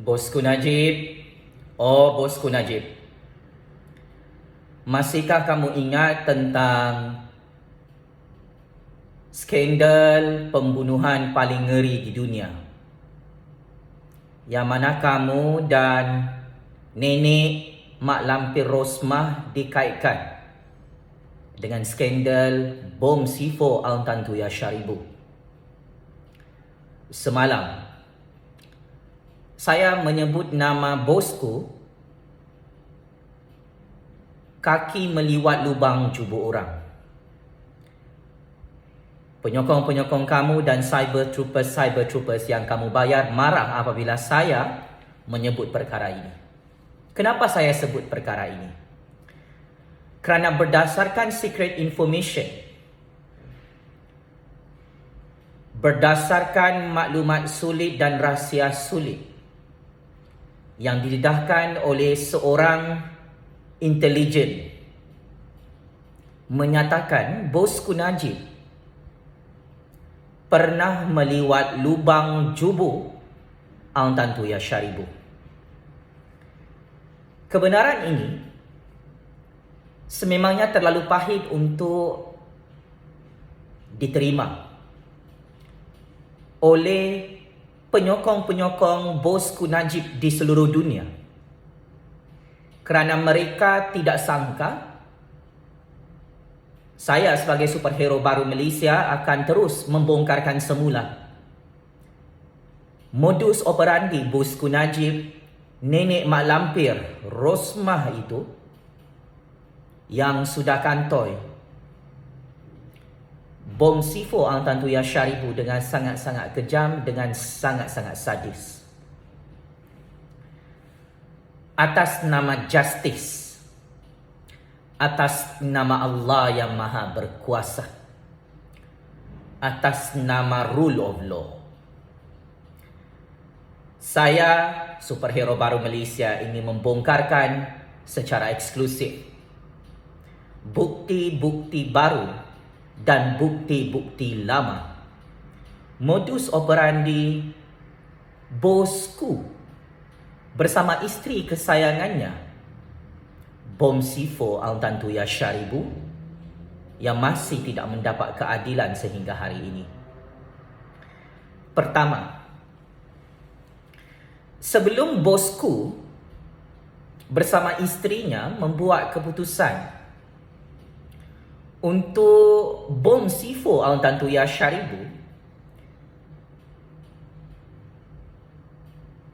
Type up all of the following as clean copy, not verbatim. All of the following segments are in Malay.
Bosku Najib, oh bosku Najib, masihkah kamu ingat tentang skandal pembunuhan paling ngeri di dunia? Yang mana kamu dan nenek Mak Lampir Rosmah dikaitkan dengan skandal bom C4 Altantuya Sharibu. Semalam saya menyebut nama bosku, kaki meliwat lubang jubur orang. Penyokong-penyokong kamu dan cyber troopers yang kamu bayar marah apabila saya menyebut perkara ini. Kenapa saya sebut perkara ini? Kerana berdasarkan secret information, berdasarkan maklumat sulit dan rahsia sulit yang didedahkan oleh seorang intelijen, menyatakan bosku Najib pernah meliwat lubang jubur Altantuya Sharibu. Kebenaran ini sememangnya terlalu pahit untuk diterima oleh penyokong-penyokong bosku Najib di seluruh dunia, kerana mereka tidak sangka saya sebagai superhero baru Malaysia akan terus membongkarkan semula modus operandi bosku Najib, nenek Mak Lampir Rosmah itu, yang sudah kantoi bom C4 Altantuya Sharibu dengan sangat-sangat kejam, dengan sangat-sangat sadis. Atas nama justice, atas nama Allah yang Maha Berkuasa, atas nama rule of law, saya, superhero baru Malaysia, ingin membongkarkan secara eksklusif bukti-bukti baru dan bukti-bukti lama modus operandi bosku bersama isteri kesayangannya, bom C4 Altantuya Sharibu, yang masih tidak mendapat keadilan sehingga hari ini. Pertama, sebelum bosku bersama isterinya membuat keputusan untuk bom C4 Altantuya Sharibu,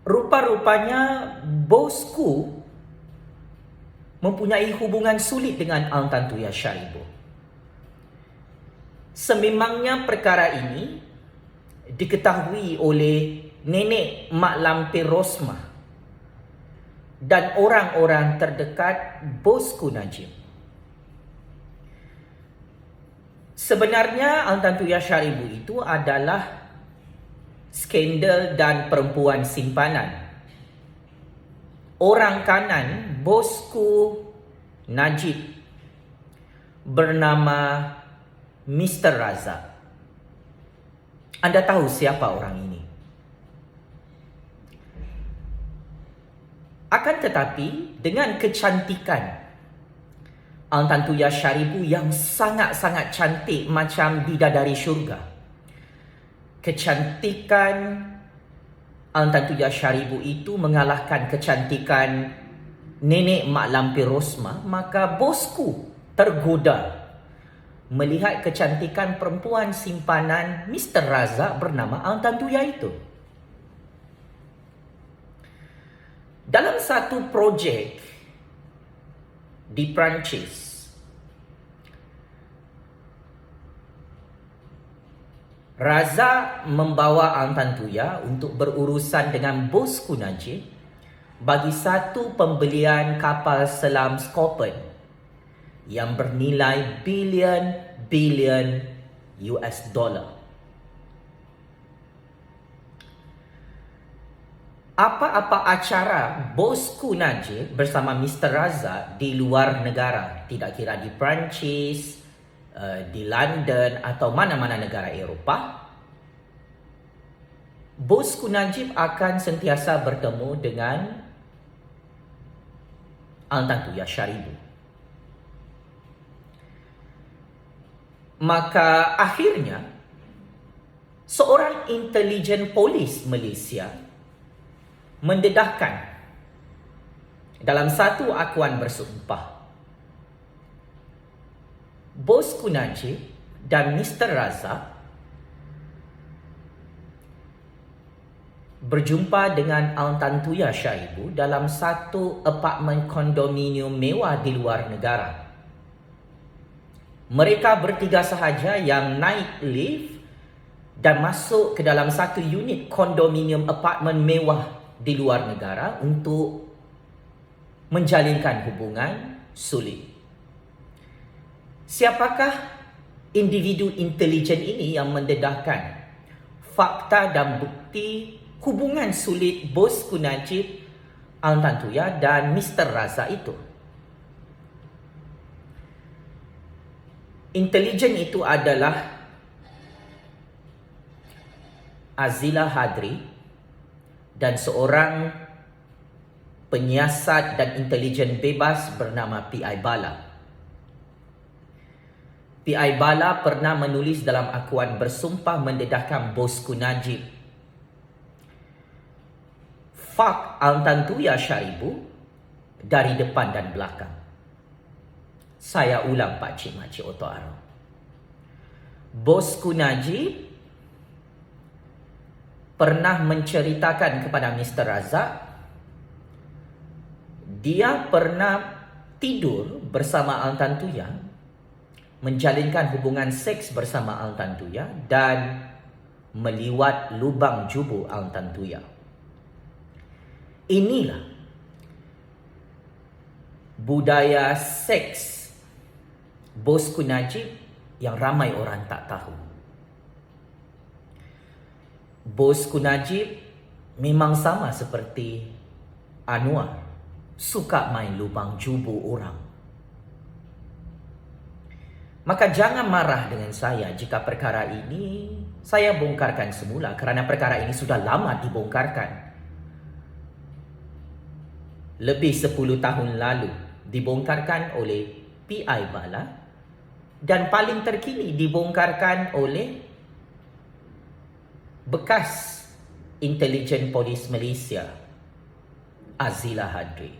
rupa-rupanya bosku mempunyai hubungan sulit dengan Altantuya Sharibu. Sememangnya perkara ini diketahui oleh nenek Mak Lampir Rosmah dan orang-orang terdekat bosku Najib. Sebenarnya Altantuya Sharibu itu adalah skandal dan perempuan simpanan orang kanan bosku Najib bernama Mr. Razak. Anda tahu siapa orang ini? Akan tetapi dengan kecantikan Altantuya Sharibu yang sangat-sangat cantik macam bidadari syurga, kecantikan Altantuya Sharibu itu mengalahkan kecantikan nenek Mak Lampir Rosmah, maka bosku tergoda melihat kecantikan perempuan simpanan Mr. Razak bernama Altantuya itu. Dalam satu projek di Perancis, Razak membawa Altantuya untuk berurusan dengan bosku Najib bagi satu pembelian kapal selam Scorpion yang bernilai bilion US dollar. Apa-apa acara bosku Najib bersama Mr. Razak di luar negara, tidak kira di Perancis, di London atau mana-mana negara Eropah, Bosku Najib akan sentiasa bertemu dengan Altantuya Sharibu. Maka akhirnya seorang intelijen polis Malaysia mendedahkan dalam satu akuan bersumpah, Bosku Najib dan Mr. Razak berjumpa dengan Altantuya Sharibu dalam satu apartmen kondominium mewah di luar negara. Mereka bertiga sahaja yang naik lift dan masuk ke dalam satu unit kondominium apartmen mewah di luar negara untuk menjalinkan hubungan sulit. Siapakah individu intelijen ini yang mendedahkan fakta dan bukti hubungan sulit Bosku Najib, Altantuya dan Mr. Razak itu? Intelijen itu adalah Azila Hadri dan seorang penyiasat dan intelijen bebas bernama P.I. Bala. P.I. Bala pernah menulis dalam akuan bersumpah mendedahkan Bosku Najib, "Fuck Altantuya Sharibu dari depan dan belakang." Saya ulang Pakcik Makcik Oto Aro. Bosku Najib pernah menceritakan kepada Mr. Razak dia pernah tidur bersama Altantuya, menjalinkan hubungan seks bersama Altantuya dan meliwat lubang jubur Altantuya. Inilah budaya seks Bosku Najib yang ramai orang tak tahu. Bosku Najib memang sama seperti Anwar, suka main lubang jubur orang. Maka jangan marah dengan saya jika perkara ini saya bongkarkan semula, kerana perkara ini sudah lama dibongkarkan. Lebih 10 tahun lalu dibongkarkan oleh P.I. Bala dan paling terkini dibongkarkan oleh bekas intelijen polis Malaysia, Azila Hadri.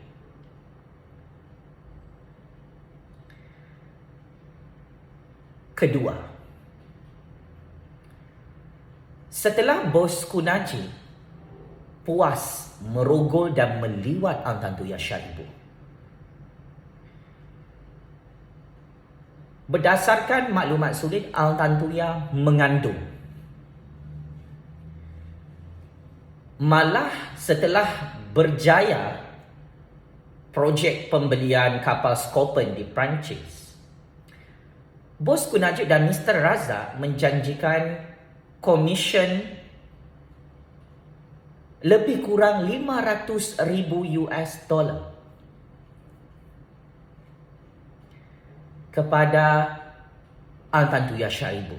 Kedua, setelah Bosku Najib puas merogol dan meliwat Altantuya Sharibu, berdasarkan maklumat sulit, Altantuya mengandung. Malah setelah berjaya projek pembelian kapal Scorpion di Perancis, Bosku Najib dan Mr. Razak menjanjikan komisen lebih kurang $500,000 kepada Altantuya Sharibu.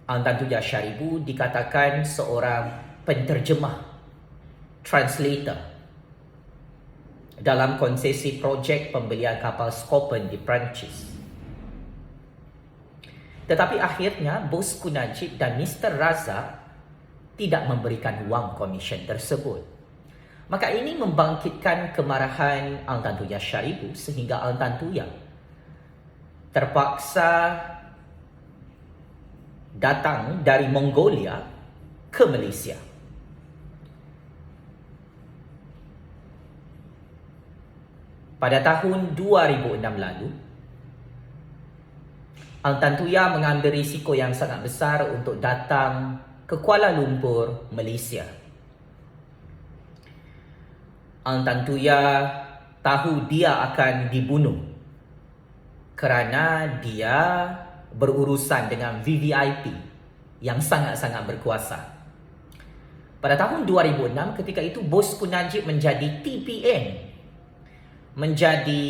Altantuya Sharibu dikatakan seorang penterjemah, translator dalam konsesi projek pembelian kapal Scorpion di Perancis. Tetapi akhirnya Bosku Najib dan Mr. Razak tidak memberikan wang komisen tersebut. Maka ini membangkitkan kemarahan Altantuya Sharibu sehingga Altantuya terpaksa datang dari Mongolia ke Malaysia. Pada tahun 2006 lalu, Altantuya mengambil risiko yang sangat besar untuk datang ke Kuala Lumpur, Malaysia. Altantuya tahu dia akan dibunuh kerana dia berurusan dengan VVIP yang sangat-sangat berkuasa. Pada tahun 2006, ketika itu Bosku Najib menjadi TPN, menjadi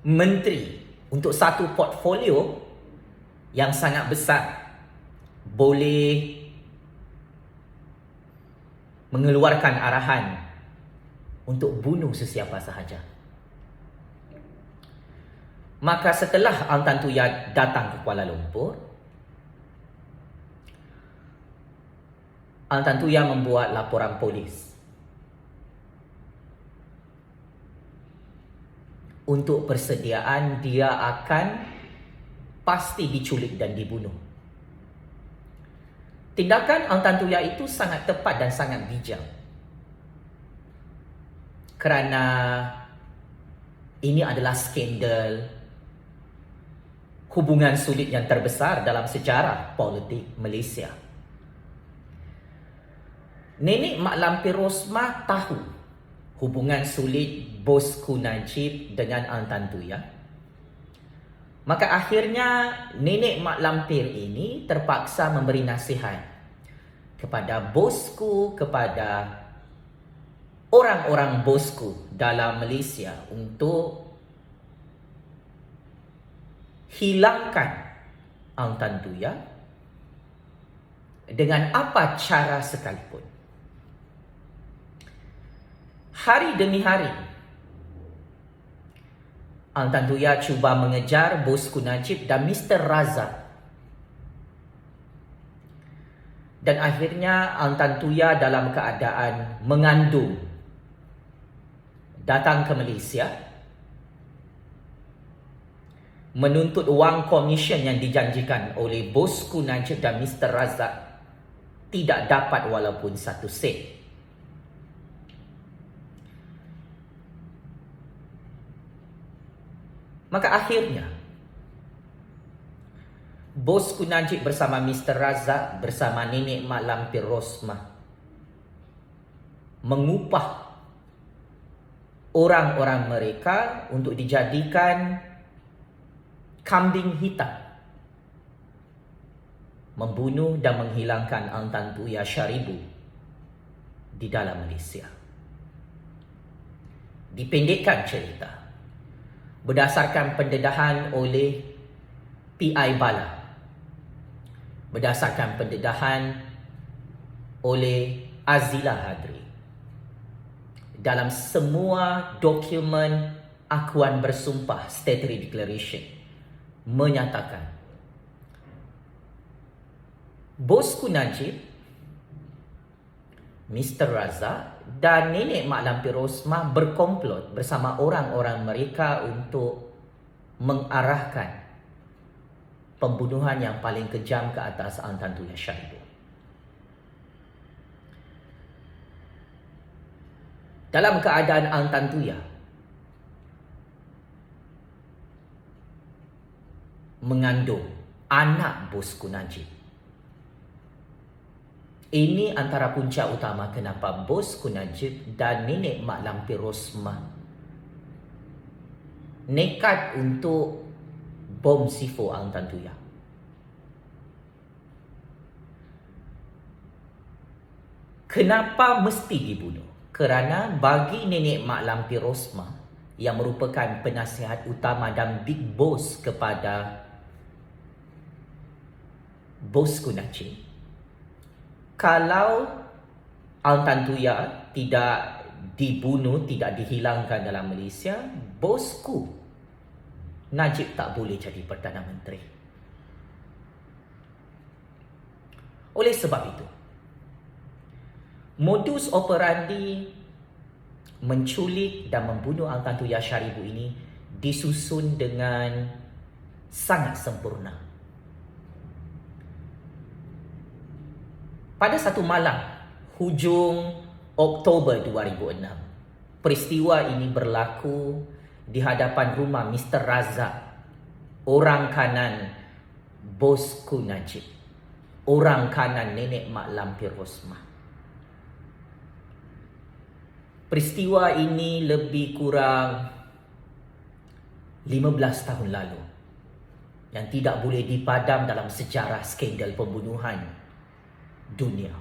menteri untuk satu portfolio yang sangat besar boleh mengeluarkan arahan untuk bunuh sesiapa sahaja. Maka setelah Ang Tan Tuyah datang ke Kuala Lumpur, Ang Tan Tuyah membuat laporan polis untuk persediaan dia akan pasti diculik dan dibunuh. Tindakan Ang Tan Tuyah itu sangat tepat dan sangat bijak, kerana ini adalah skandal hubungan sulit yang terbesar dalam sejarah politik Malaysia. Nenek Mak Lampir Rosmah tahu hubungan sulit bosku Najib dengan Ang Tan Tuyah. Maka akhirnya Nenek Mak Lampir ini terpaksa memberi nasihat kepada bosku, kepada orang-orang bosku dalam Malaysia untuk hilangkan Ang Tan Tuyah dengan apa cara sekalipun. Hari demi hari, Ang Tan Tuyah cuba mengejar bosku Najib dan Mr. Razak. Dan akhirnya Ang Tan Tuyah dalam keadaan mengandung datang ke Malaysia menuntut wang komisen yang dijanjikan oleh bosku Najib dan Mr. Razak tidak dapat walaupun satu sen. Maka akhirnya bosku Najib bersama Mr. Razak bersama Nenek Mak Lampir Rosmah mengupah orang-orang mereka untuk dijadikan kambing hitam membunuh dan menghilangkan Ang Tan Tuyah Sharibu di dalam Malaysia. Dipendekkan cerita, berdasarkan pendedahan oleh PI Bala, berdasarkan pendedahan oleh Azila Hadri, dalam semua dokumen akuan bersumpah Statutory Declaration menyatakan bosku Najib, Mr. Razak dan Nenek Mak Lampir Rosmah berkomplot bersama orang-orang mereka untuk mengarahkan pembunuhan yang paling kejam ke atas Ang Tan Tuyah Sharibu. Dalam keadaan Ang Tan Tuyah mengandung anak bosku Najib. Ini antara punca utama kenapa bosku Najib dan Nenek Mak Lampir Rosmah nekat untuk bom sifo Ang Tan Tuyah. Kenapa mesti dibunuh? Kerana bagi Nenek Mak Lampir Rosmah yang merupakan penasihat utama dan big boss kepada bosku Najib, kalau Ang Tan Tuyah tidak dibunuh, tidak dihilangkan dalam Malaysia, bosku Najib tak boleh jadi Perdana Menteri. Oleh sebab itu, modus operandi menculik dan membunuh Ang Tan Tuyah Sharibu ini disusun dengan sangat sempurna. Pada satu malam hujung Oktober 2006, peristiwa ini berlaku di hadapan rumah Mr. Razak, orang kanan bosku Najib, orang kanan Nenek Mak Lampir Rosmah. Peristiwa ini lebih kurang 15 tahun lalu yang tidak boleh dipadam dalam sejarah skandal pembunuhan dunia.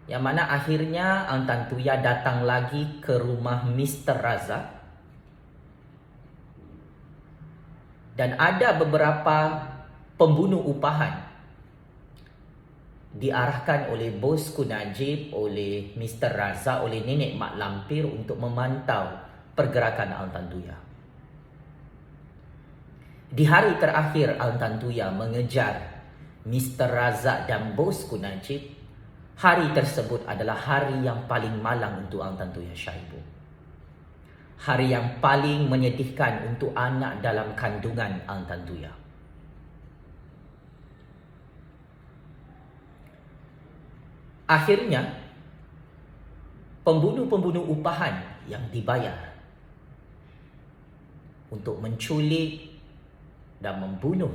Yang mana akhirnya Ang Tan Tuyah datang lagi ke rumah Mr. Razak Dan ada beberapa pembunuh upahan diarahkan oleh bosku Najib, oleh Mr. Razak, oleh Nenek Mak Lampir untuk memantau pergerakan Al-Tantuya. Di hari terakhir Al-Tantuya mengejar Mr. Razak dan bosku Najib, hari tersebut adalah hari yang paling malang untuk Al-Tantuya Shaibu. Hari yang paling menyedihkan untuk anak dalam kandungan Al-Tantuya. Akhirnya, pembunuh-pembunuh upahan yang dibayar untuk menculik dan membunuh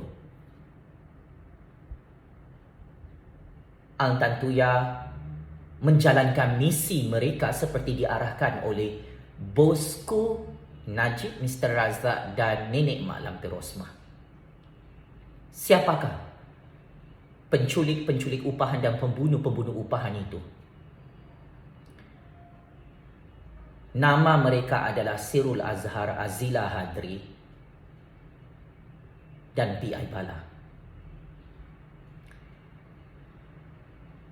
Al-Tantuya menjalankan misi mereka seperti diarahkan oleh bosku Najib, Mr. Razak dan Nenek Mak Lampir Rosmah. Siapakah penculik-penculik upahan dan pembunuh-pembunuh upahan itu? Nama mereka adalah Sirul Azhar Azila Hadri dan P.I. Bala.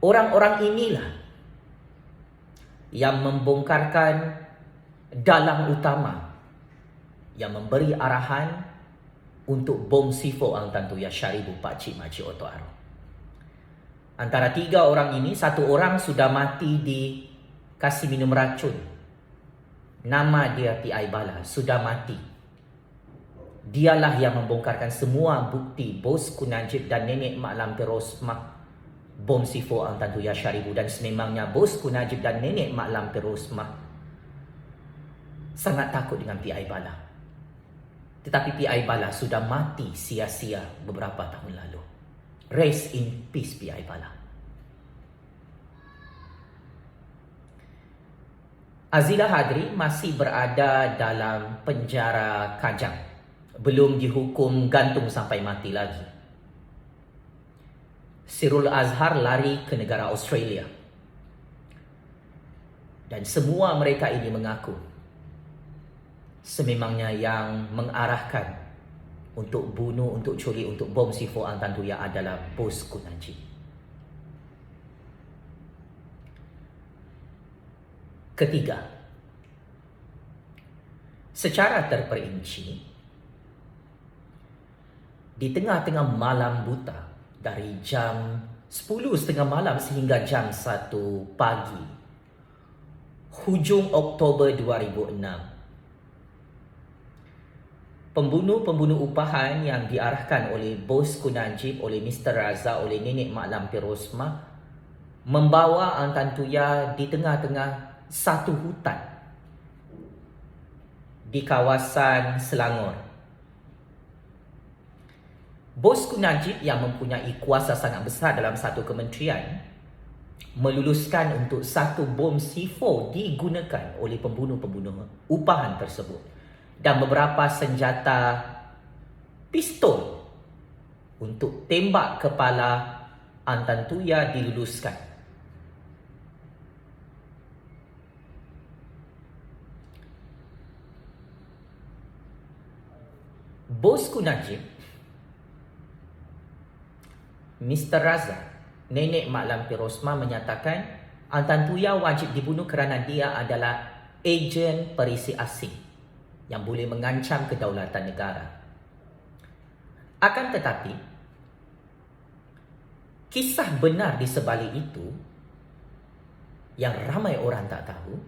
Orang-orang inilah yang membongkarkan dalang utama yang memberi arahan untuk bom C4 Al-Tantuya Sharibu Pakcik Makcik Oto Aro. Antara 3 orang ini, 1 orang sudah mati dikasih minum racun. Nama dia P.I. Bala, sudah mati. Dialah yang membongkarkan semua bukti bosku Najib dan Nenek Mak Lampir Rosmah bom C4 Al-Tantuya Sharibu. Dan sememangnya bosku Najib dan Nenek Mak Lampir Rosmah sangat takut dengan P.I. Bala. Tetapi P.I. Bala sudah mati sia-sia beberapa tahun lalu. Rest in peace P.I. Bala. Azila Hadri masih berada dalam penjara Kajang. Belum dihukum gantung sampai mati lagi. Sirul Azhar lari ke negara Australia. Dan semua mereka ini mengaku sememangnya yang mengarahkan untuk bunuh, untuk curi, untuk bom C4 Al-Tantuya adalah bosku Najib. Ketiga, secara terperinci, di tengah-tengah malam buta, dari jam 10.30 malam sehingga jam 1 pagi, hujung Oktober 2006, pembunuh-pembunuh upahan yang diarahkan oleh bosku Najib, oleh Mr. Razak, oleh Nenek Mak Lampir Rosmah membawa Al-Tantuya di tengah-tengah satu hutan di kawasan Selangor. Bosku Najib yang mempunyai kuasa sangat besar dalam satu kementerian meluluskan untuk satu bom C4 digunakan oleh pembunuh-pembunuh upahan tersebut, dan beberapa senjata pistol untuk tembak kepala Al-Tantuya diluluskan. Bosku Najib, Mr. Razak, Nenek Mak Lampir Rosmah menyatakan Al-Tantuya wajib dibunuh kerana dia adalah ejen perisi asing yang boleh mengancam kedaulatan negara. Akan tetapi, kisah benar di sebalik itu yang ramai orang tak tahu,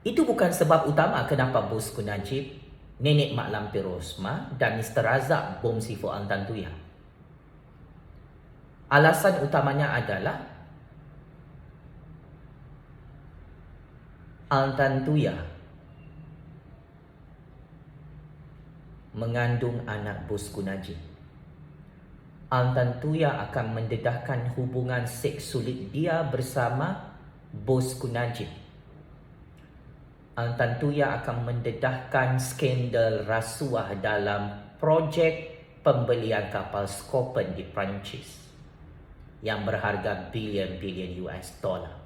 itu bukan sebab utama kenapa bosku Najib, Nenek Mak Lampir Rosmah dan Mr. Razak bom C4 Al-Tantuya. Alasan utamanya adalah Al-Tantuya mengandung anak bosku Najib. Al-Tantuya akan mendedahkan hubungan seks sulit dia bersama bosku Najib. Al-Tantuya akan mendedahkan skandal rasuah dalam projek pembelian kapal Scorpion di Perancis yang berharga bilion-bilion US dollar.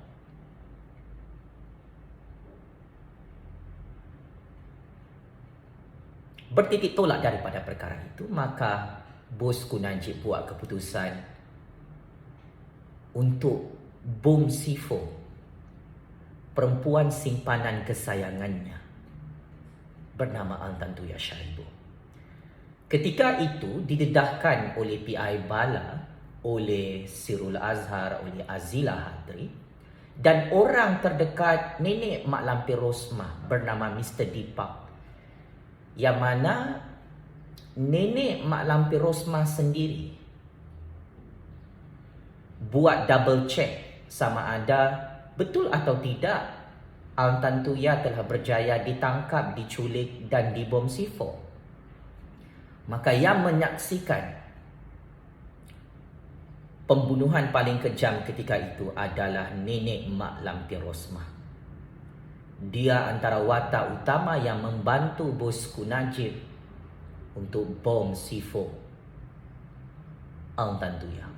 bertitik tolak daripada perkara itu, maka bosku Najib buat keputusan untuk bom C4 perempuan simpanan kesayangannya bernama Al-Tantuya Syaribu. Ketika itu didedahkan oleh PI Bala, oleh Sirul Azhar, oleh Azila Hadri, dan orang terdekat nenek Mak Lampir Rosmah bernama Mr. Deepak, yang mana nenek Mak Lampir Rosmah sendiri buat double check sama ada betul atau tidak Al-Tantuya telah berjaya ditangkap, diculik dan dibom C4. Maka yang menyaksikan pembunuhan paling kejam ketika itu adalah nenek Mak Lampir Rosmah. Dia antara watak utama yang membantu bosku Najib untuk bom C4 Al-Tantuya.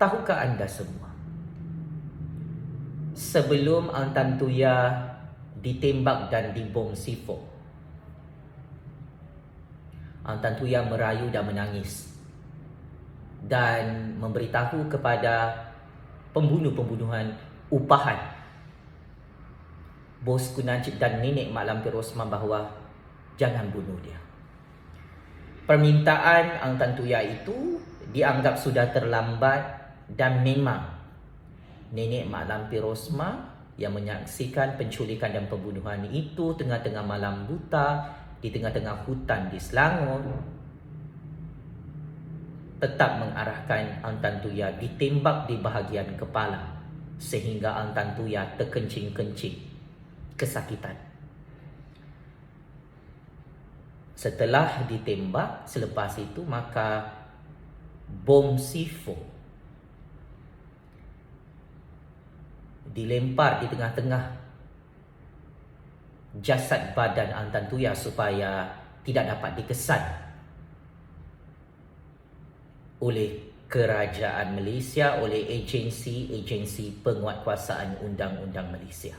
Tahukah anda semua, sebelum Al-Tantuya ditembak dan dibom C4, Al-Tantuya merayu dan menangis dan memberitahu kepada pembunuh-pembunuhan upahan bosku Najib dan nenek Mak Lampir Rosmah bahawa jangan bunuh dia. Permintaan Al-Tantuya itu dianggap sudah terlambat, dan memang nenek Mak Lampir Rosmah yang menyaksikan penculikan dan pembunuhan itu tengah-tengah malam buta di tengah-tengah hutan di Selangor tetap mengarahkan Al-Tantuya ditembak di bahagian kepala sehingga Al-Tantuya terkencing-kencing kesakitan. Setelah ditembak, selepas itu maka bom C4 dilempar di tengah-tengah jasad badan Al-Tantuya supaya tidak dapat dikesan oleh kerajaan Malaysia, oleh agensi penguatkuasaan undang-undang Malaysia.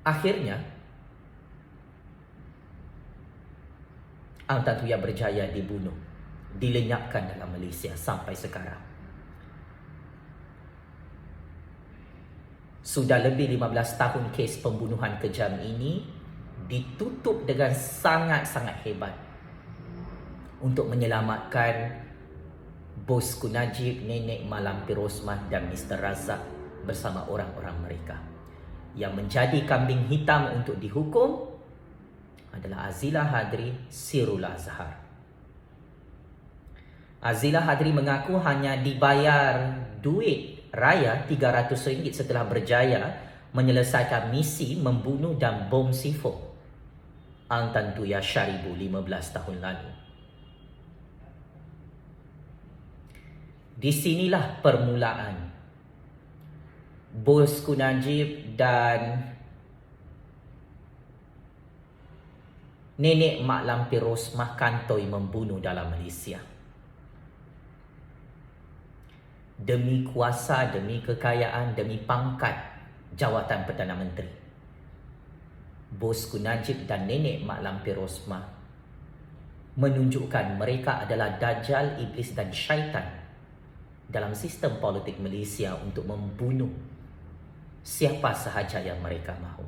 Akhirnya Al-Tantuya berjaya dibunuh, dilenyapkan dalam Malaysia sampai sekarang. Sudah lebih 15 tahun kes pembunuhan kejam ini ditutup dengan sangat-sangat hebat untuk menyelamatkan bosku Najib, nenek Mak Lampir Rosmah dan Mr. Razak bersama orang-orang mereka. Yang menjadi kambing hitam untuk dihukum adalah Azila Hadri, Sirul Azhar. Azila Hadri mengaku hanya dibayar duit raya RM300 setelah berjaya menyelesaikan misi membunuh dan bom C4 Al-Tantuya Syaribu 15 tahun lalu. Di sinilah permulaan bosku Najib dan nenek Mak Lampir Rosmah kantoi membunuh dalam Malaysia. Demi kuasa, demi kekayaan, demi pangkat jawatan Perdana Menteri, bosku Najib dan nenek Mak Lampir Rosmah menunjukkan mereka adalah dajjal, iblis dan syaitan dalam sistem politik Malaysia untuk membunuh siapa sahaja yang mereka mahu.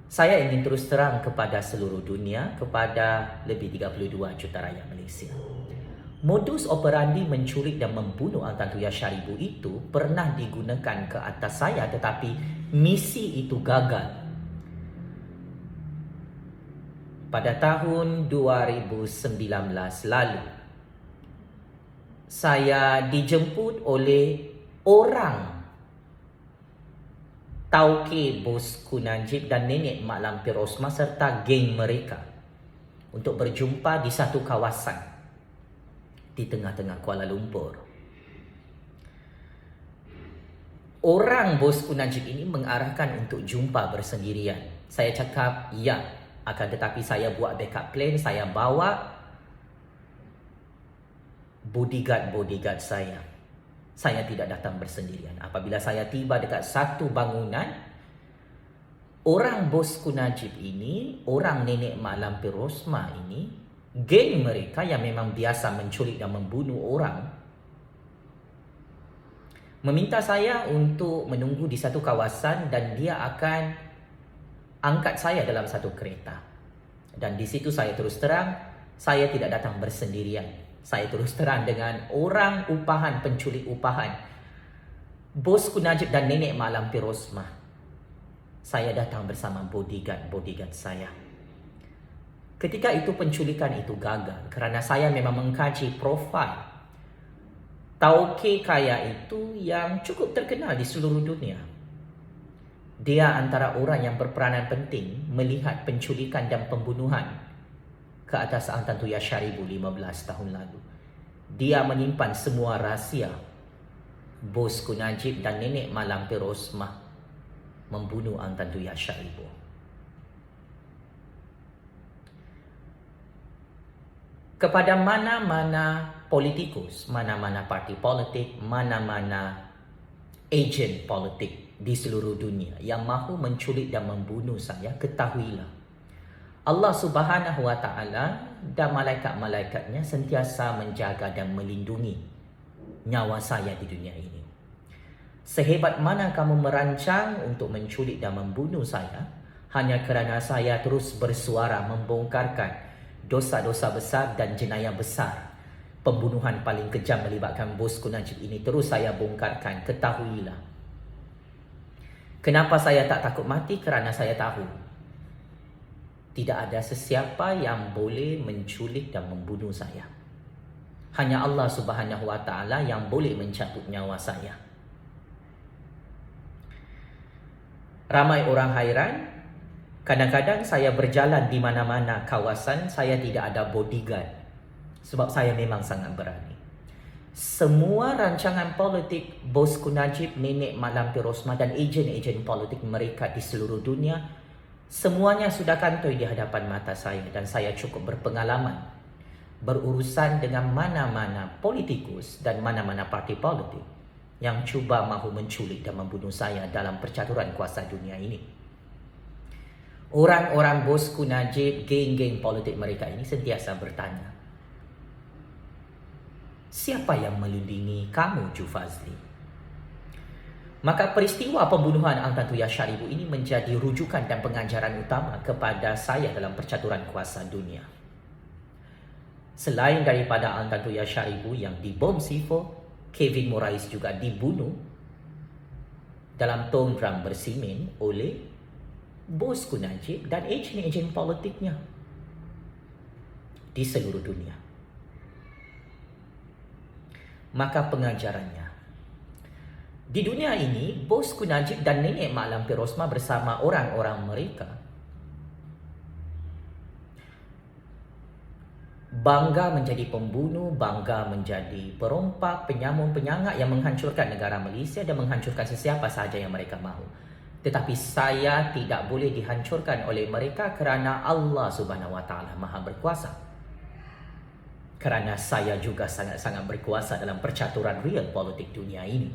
Saya ingin terus terang kepada seluruh dunia, kepada lebih 32 juta rakyat Malaysia. Modus operandi menculik dan membunuh Al-Tantuya Syaribu itu pernah digunakan ke atas saya, tetapi misi itu gagal. Pada tahun 2019 lalu, saya dijemput oleh orang tauke bosku Najib dan nenek Mak Lampir Rosmah serta geng mereka untuk berjumpa di satu kawasan di tengah-tengah Kuala Lumpur. Orang bosku Najib ini mengarahkan untuk jumpa bersendirian. Saya cakap, ya, akan tetapi saya buat backup plan, saya bawa bodyguard saya. Saya tidak datang bersendirian. Apabila saya tiba dekat satu bangunan, orang bosku Najib ini, orang nenek Mak Lampir Rosmah ini, geng mereka yang memang biasa menculik dan membunuh orang, meminta saya untuk menunggu di satu kawasan dan dia akan angkat saya dalam satu kereta. Dan di situ saya terus terang, saya tidak datang bersendirian. Saya terus terang dengan orang upahan, penculik upahan, bosku Najib dan nenek Mak Lampir Rosmah. Saya datang bersama bodyguard saya. Ketika itu penculikan itu gagal kerana saya memang mengkaji profil Tauke kaya itu yang cukup terkenal di seluruh dunia. Dia antara orang yang berperanan penting melihat penculikan dan pembunuhan ke atas Ang Tan Tuya Syaribu 15 tahun lalu. Dia menyimpan semua rahsia bosku Najib dan nenek Mak Lampir Rosmah membunuh Ang Tan Tuya Syaribu. Kepada mana-mana politikus, mana-mana parti politik, mana-mana ejen politik di seluruh dunia yang mahu menculik dan membunuh saya, ketahuilah, Allah Subhanahu Wa Taala dan malaikat-malaikatnya sentiasa menjaga dan melindungi nyawa saya di dunia ini. Sehebat mana kamu merancang untuk menculik dan membunuh saya, hanya kerana saya terus bersuara membongkarkan dosa-dosa besar dan jenayah besar, pembunuhan paling kejam melibatkan bosku Najib ini terus saya bongkarkan, ketahuilah. Kenapa saya tak takut mati? Kerana saya tahu tidak ada sesiapa yang boleh menculik dan membunuh saya. Hanya Allah Subhanahu Wa Taala yang boleh mencabut nyawa saya. Ramai orang hairan. Kadang-kadang saya berjalan di mana-mana kawasan, saya tidak ada bodyguard. Sebab saya memang sangat berani. Semua rancangan politik bosku Najib, nenek Mak Lampir Rosmah dan ejen-ejen politik mereka di seluruh dunia, semuanya sudah kantoi di hadapan mata saya dan saya cukup berpengalaman berurusan dengan mana-mana politikus dan mana-mana parti politik yang cuba mahu menculik dan membunuh saya dalam percaturan kuasa dunia ini. Orang-orang bosku Najib, geng-geng politik mereka ini sentiasa bertanya, siapa yang melindungi kamu, Ju Fazli? Maka peristiwa pembunuhan Ang Tan Tuya Syaribu ini menjadi rujukan dan pengajaran utama kepada saya dalam percaturan kuasa dunia. Selain daripada Ang Tan Tuya Syaribu yang dibom C4, Kevin Morais juga dibunuh dalam tong drum bersimen oleh bosku Najib dan ejen-ejen politiknya di seluruh dunia. Maka pengajarannya, di dunia ini, bosku Najib dan nenek Mak Lampir Rosmah bersama orang-orang mereka bangga menjadi pembunuh, bangga menjadi perompak, penyamun, penyangak yang menghancurkan negara Malaysia dan menghancurkan sesiapa sahaja yang mereka mahu. Tetapi saya tidak boleh dihancurkan oleh mereka kerana Allah Subhanahu Wa Taala Maha Berkuasa. Kerana saya juga sangat-sangat berkuasa dalam percaturan real politik dunia ini.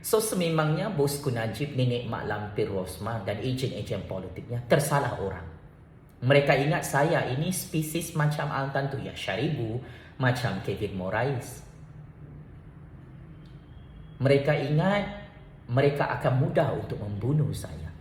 So sememangnya bosku Najib, nenek Mak Lampir Rosmah dan ejen-ejen politiknya tersalah orang. Mereka ingat saya ini spesies macam Ang Tan Tuya Syaribu, macam Kevin Morais. Mereka ingat mereka akan mudah untuk membunuh saya.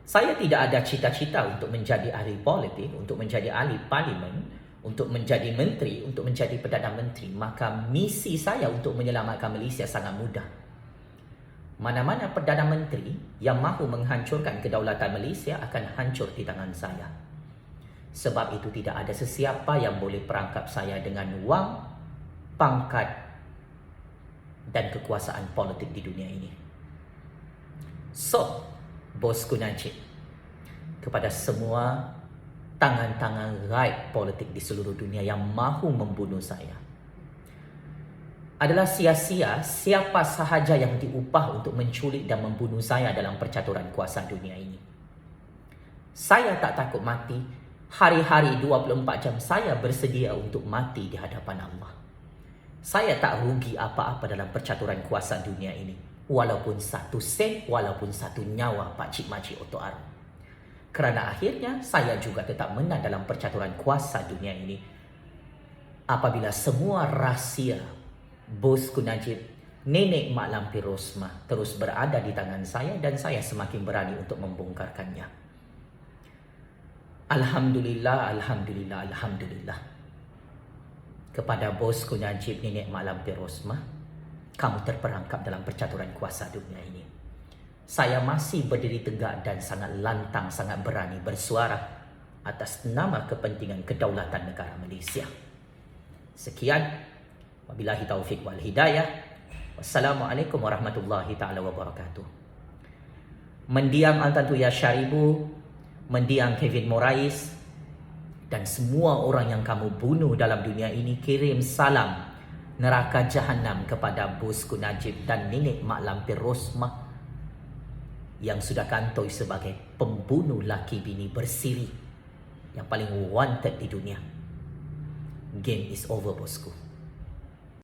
Saya tidak ada cita-cita untuk menjadi ahli politik, untuk menjadi ahli parlimen, untuk menjadi menteri, untuk menjadi Perdana Menteri. Maka misi saya untuk menyelamatkan Malaysia sangat mudah. Mana-mana Perdana Menteri yang mahu menghancurkan kedaulatan Malaysia akan hancur di tangan saya. Sebab itu tidak ada sesiapa yang boleh perangkap saya dengan wang, pangkat dan kekuasaan politik di dunia ini. So, bosku Najib, kepada semua tangan-tangan gaib politik di seluruh dunia yang mahu membunuh saya, adalah sia-sia siapa sahaja yang diupah untuk menculik dan membunuh saya dalam percaturan kuasa dunia ini. Saya tak takut mati. Hari-hari 24 jam saya bersedia untuk mati di hadapan Allah. Saya tak rugi apa-apa dalam percaturan kuasa dunia ini. Walaupun 1 sen, walaupun 1 nyawa pakcik makcik Otok Arum. Kerana akhirnya saya juga tetap menang dalam percaturan kuasa dunia ini. Apabila semua rahsia bosku Najib, nenek Mak Lampir Rosmah terus berada di tangan saya dan saya semakin berani untuk membongkarkannya. Alhamdulillah, Alhamdulillah, Alhamdulillah. Kepada bosku Najib, nenek Mak Lampir Rosmah, kamu terperangkap dalam percaturan kuasa dunia ini. Saya masih berdiri tegak dan sangat lantang, sangat berani bersuara atas nama kepentingan kedaulatan negara Malaysia. Sekian, wabillahi taufiq wal hidayah. Wassalamualaikum warahmatullahi ta'ala wabarakatuh. Mendiang Al-Tantuya Syaribu, mendiang Kevin Morais, dan semua orang yang kamu bunuh dalam dunia ini, kirim salam neraka jahanam kepada bosku Najib dan nenek Mak Lampir Rosmah yang sudah kantoi sebagai pembunuh laki bini bersiri yang paling wanted di dunia. Game is over, bosku.